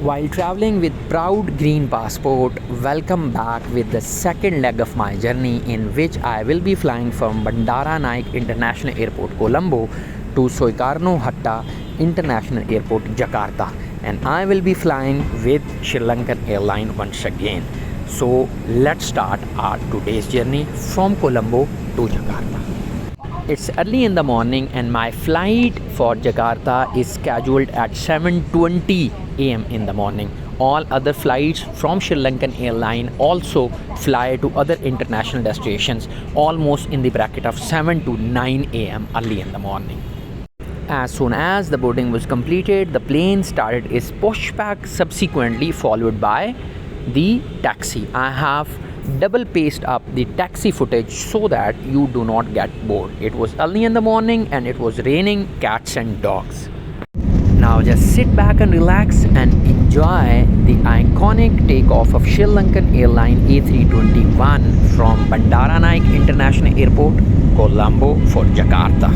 While traveling with proud green passport, welcome back with the second leg of my journey in which I will be flying from Bandaranaike International Airport, Colombo to Soekarno-Hatta International Airport, Jakarta. And I will be flying with Sri Lankan Airline once again. So let's start our today's journey from Colombo to Jakarta. It's early in the morning and my flight for Jakarta is scheduled at 7:20 a.m. in the morning. All other flights from Sri Lankan Airline also fly to other international destinations almost in the bracket of 7 to 9 a.m. early in the morning. As soon as the boarding was completed, the plane started its pushback, subsequently followed by the taxi. I have double paced up the taxi footage so that you do not get bored. It was early in the morning and it was raining cats and dogs. Now just sit back and relax and enjoy the iconic takeoff of Sri Lankan Airline A321 from Bandaranaike International Airport, Colombo for Jakarta.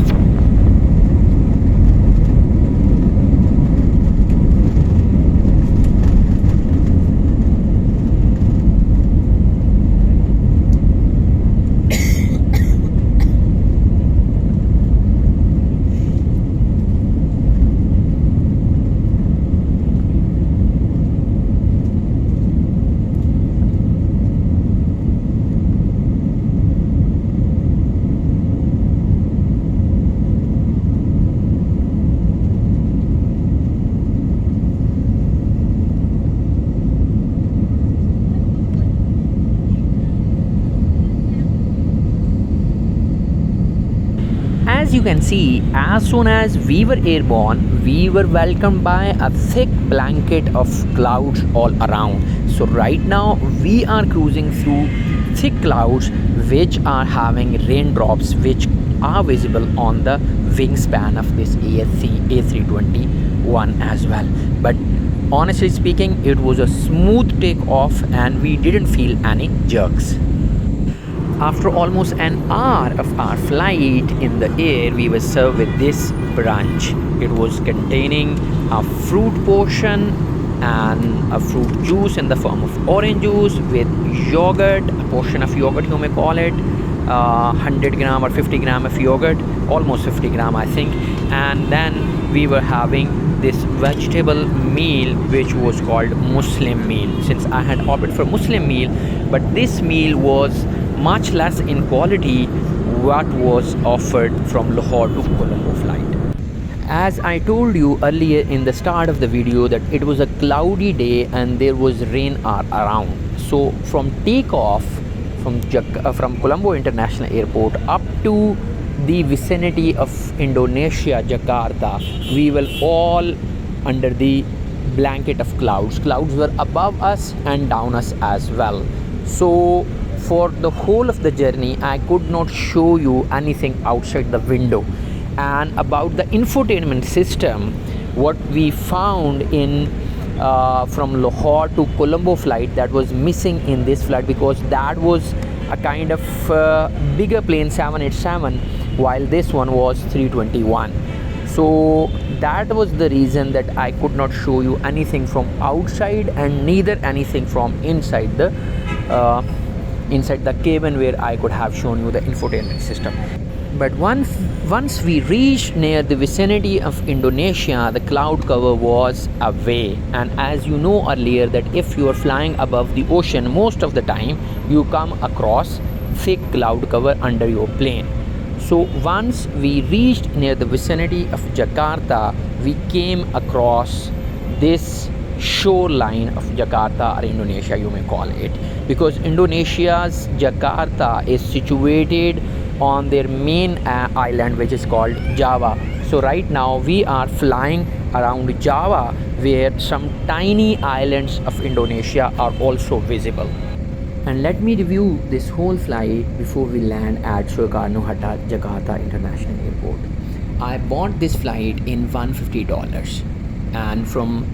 As you can see, as soon as we were airborne, we were welcomed by a thick blanket of clouds all around. So right now we are cruising through thick clouds which are having raindrops which are visible on the wingspan of this A321 as well. But honestly speaking, it was a smooth takeoff and we didn't feel any jerks. After almost an hour of our flight in the air, we were served with this brunch. It was containing a fruit portion and a fruit juice in the form of orange juice with yogurt, a portion of yogurt you may call it, 100 gram or 50 gram of yogurt, almost 50 gram I think. And then we were having this vegetable meal which was called Muslim meal, since I had opted for Muslim meal, but this meal was much less in quality what was offered from Lahore to Colombo flight. As I told you earlier in the start of the video that it was a cloudy day and there was rain around. So from takeoff from Colombo International Airport up to the vicinity of Indonesia, Jakarta, we were all under the blanket of clouds. Clouds were above us and down us as well. So for the whole of the journey, I could not show you anything outside the window. And about the infotainment system, what we found in from Lahore to Colombo flight that was missing in this flight, because that was a kind of bigger plane, 787, while this one was 321. So that was the reason that I could not show you anything from outside and neither anything from inside the cabin where I could have shown you the infotainment system. But once we reached near the vicinity of Indonesia, the cloud cover was away. And as you know earlier that if you are flying above the ocean, most of the time you come across thick cloud cover under your plane. So once we reached near the vicinity of Jakarta, we came across this shoreline of Jakarta, or Indonesia you may call it, because Indonesia's Jakarta is situated on their main island which is called Java. So right now we are flying around Java where some tiny islands of Indonesia are also visible. And let me review this whole flight before we land at Soekarno-Hatta Jakarta International Airport. I bought this flight in $150, and from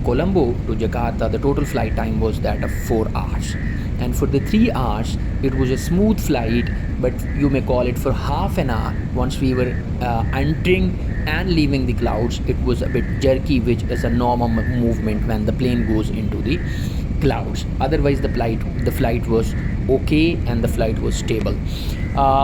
Colombo to Jakarta the total flight time was that of 4 hours. and for the 3 hours it was a smooth flight, but you may call it for half an hour. Once we were entering and leaving the clouds, it was a bit jerky, which is a normal movement when the plane goes into the clouds. Otherwise the flight was okay and the flight was stable.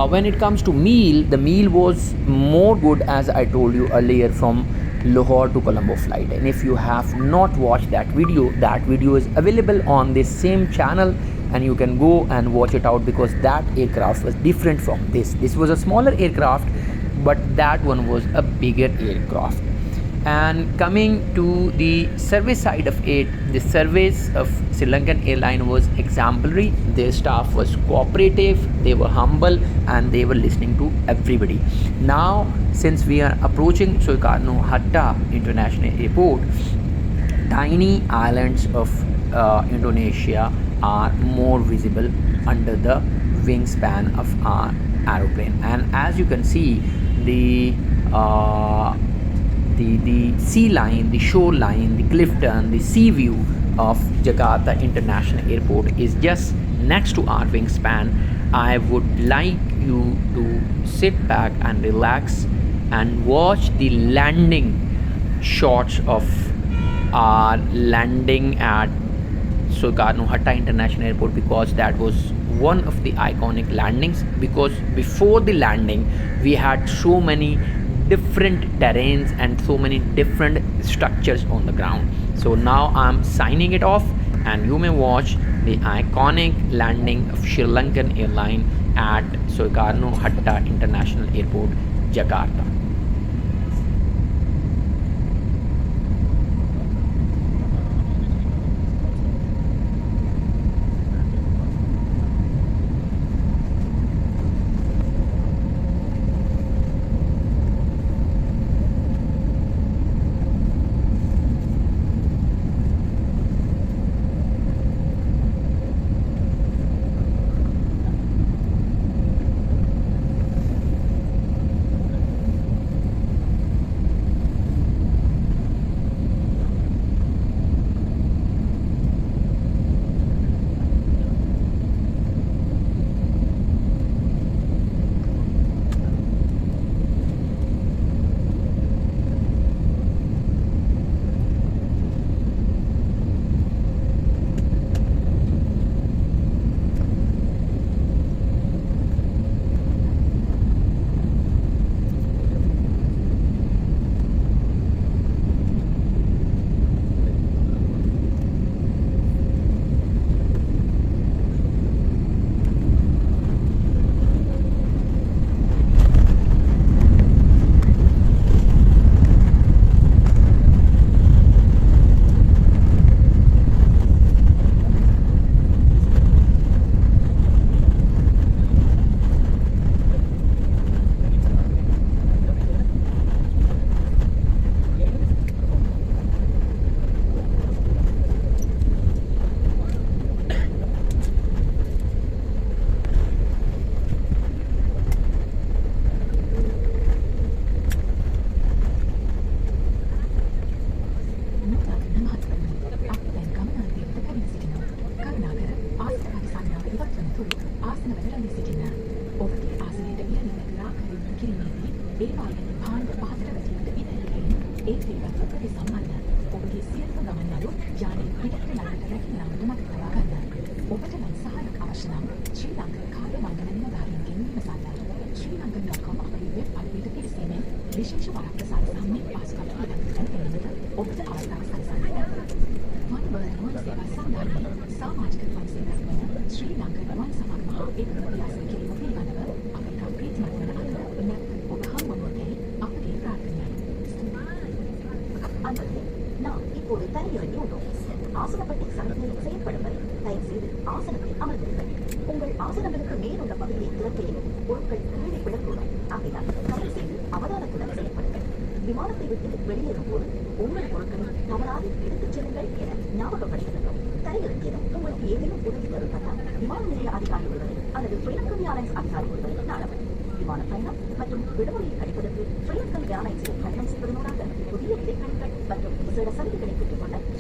When it comes to meal, the meal was more good, as I told you earlier, from Lahore to Colombo flight. And if you have not watched that video is available on this same channel, and you can go and watch it out, because that aircraft was different from this was a smaller aircraft, but that one was a bigger aircraft. And coming to the service side of it, the service of Sri Lankan Airline was exemplary. Their staff was cooperative, they were humble, and they were listening to everybody. Now, since we are approaching Soekarno-Hatta International Airport, tiny islands of Indonesia are more visible under the wingspan of our aeroplane. And as you can see, the sea line, the shoreline, the clifton, the sea view of Jakarta International Airport is just next to our wingspan. I would like you to sit back and relax and watch the landing shots of our landing at Soekarno-Hatta International Airport, because that was one of the iconic landings. Because before the landing we had so many different terrains and so many different structures on the ground. So now I'm signing it off, and you may watch the iconic landing of Sri Lankan Airline at Soekarno-Hatta International Airport, Jakarta.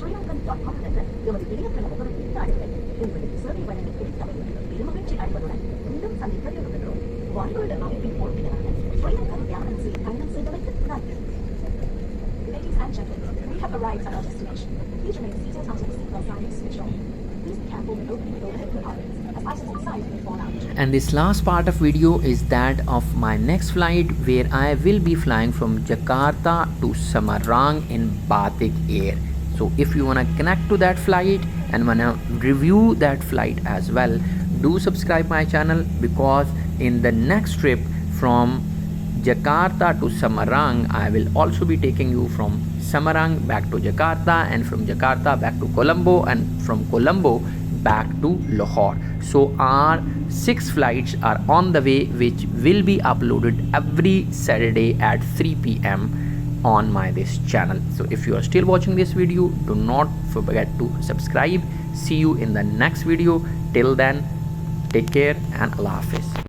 Lankan Airlines என்ற எமது இணையதள முகவரிக்கு அழைப்பை உங்களுக்கு சேவை வழங்க கிடைத்தவர்கள் பெருமகிழ்ச்சி அடைவதுடன் மீண்டும் சந்திக்க விரும்புகிறோம். வான்கொண்ட அமைப்பின் ஓட்டுநரான ஸ்ரீலங்கன் ஏர்லைன்ஸில் பயணம் செய்தமைக்கு நன்றி. Ladies and gentlemen, we have arrived at our destination. Please remain seated until the seatbelt sign is switched on. Please be careful when opening the overhead compartments, as items inside may fall out. And this last part of video is that of my next flight, where I will be flying from Jakarta to Semarang in Batik Air. So if you want to connect to that flight and want to review that flight as well, do subscribe my channel, because in the next trip from Jakarta to Semarang, I will also be taking you from Semarang back to Jakarta, and from Jakarta back to Colombo, and from Colombo back to Lahore. So our 6 flights are on the way, which will be uploaded every Saturday at 3 p.m. on my this channel. So if you are still watching this video, do not forget to subscribe. See you in the next video. Till then, take care and Allah Hafiz.